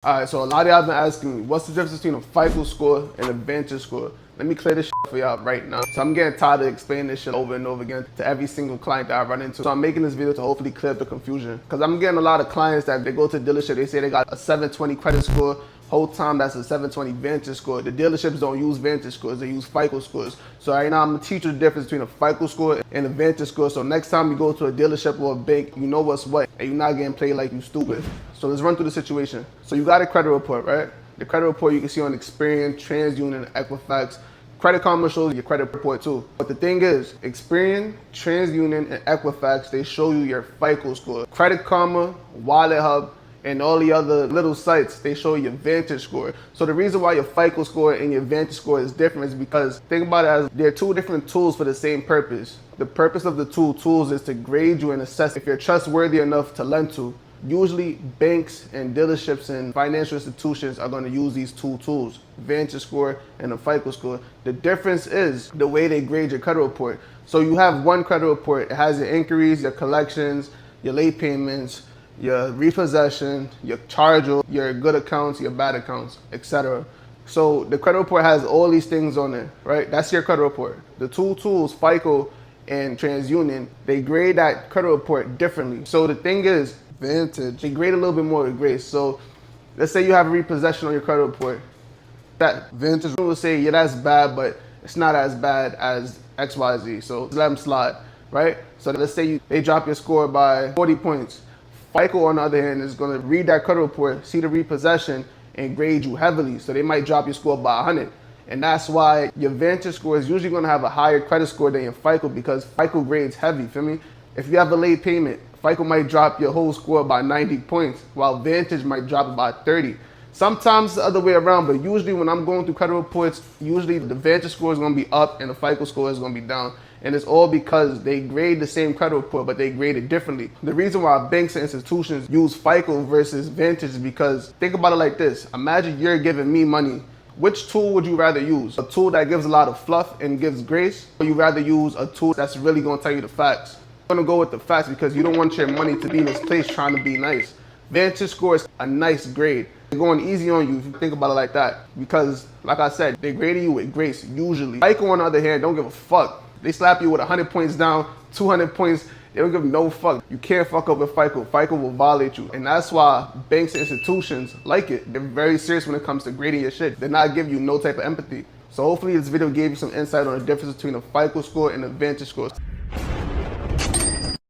Alright, so a lot of y'all been asking me, what's the difference between a FICO score and a Vantage score? Let me clear this shit for y'all right now. So I'm getting tired of explaining this shit over and over again to every single client that I run into. So I'm making this video to hopefully clear up the confusion. Because I'm getting a lot of clients that they go to the dealership, they say they got a 720 credit score. Whole time that's a 720 Vantage score. The dealerships don't use Vantage scores, they use FICO scores. So right now I'm gonna teach you the difference between a FICO score and a Vantage score. So next time you go to a dealership or a bank, you know what's what, and you're not getting played like you stupid. So let's run through the situation. So you got a credit report, right? The credit report you can see on Experian, TransUnion, Equifax. Credit Karma shows your credit report too. But the thing is, Experian, TransUnion, and Equifax, they show you your FICO score. Credit Karma, Wallet Hub, and all the other little sites, they show your Vantage score. So the reason why your FICO score and your Vantage score is different is because, think about it as they're two different tools for the same purpose. The purpose of the two tools is to grade you and assess if you're trustworthy enough to lend to. Usually banks and dealerships and financial institutions are going to use these two tools, Vantage score and a FICO score. The difference is the way they grade your credit report. So you have one credit report, it has your inquiries, your collections, your late payments, your repossession, your charge-off, your good accounts, your bad accounts, etc. So the credit report has all these things on it, right? That's your credit report. The two tools, FICO and TransUnion, they grade that credit report differently. So the thing is, Vantage, they grade a little bit more with grace. So let's say you have a repossession on your credit report. That Vantage will say, yeah, that's bad, but it's not as bad as XYZ. So let them slide, right? So let's say they drop your score by 40 points. FICO, on the other hand, is going to read that credit report, see the repossession, and grade you heavily. So they might drop your score by 100. And that's why your Vantage score is usually going to have a higher credit score than your FICO, because FICO grades heavy, feel me? If you have a late payment, FICO might drop your whole score by 90 points, while Vantage might drop it by 30. Sometimes the other way around, but usually when I'm going through credit reports, usually the Vantage score is going to be up and the FICO score is going to be down. And it's all because they grade the same credit report, but they grade it differently. The reason why banks and institutions use FICO versus Vantage is because, think about it like this. Imagine you're giving me money. Which tool would you rather use? A tool that gives a lot of fluff and gives grace? Or you rather use a tool that's really going to tell you the facts? I'm going to go with the facts because you don't want your money to be misplaced trying to be nice. Vantage score is a nice grade. They're going easy on you if you think about it like that. Because, like I said, they're grading you with grace, usually. FICO, on the other hand, don't give a fuck. They slap you with 100 points down, 200 points. They don't give no fuck. You can't fuck up with FICO. FICO will violate you. And that's why banks and institutions like it. They're very serious when it comes to grading your shit. They're not giving you no type of empathy. So hopefully this video gave you some insight on the difference between a FICO score and a Vantage score.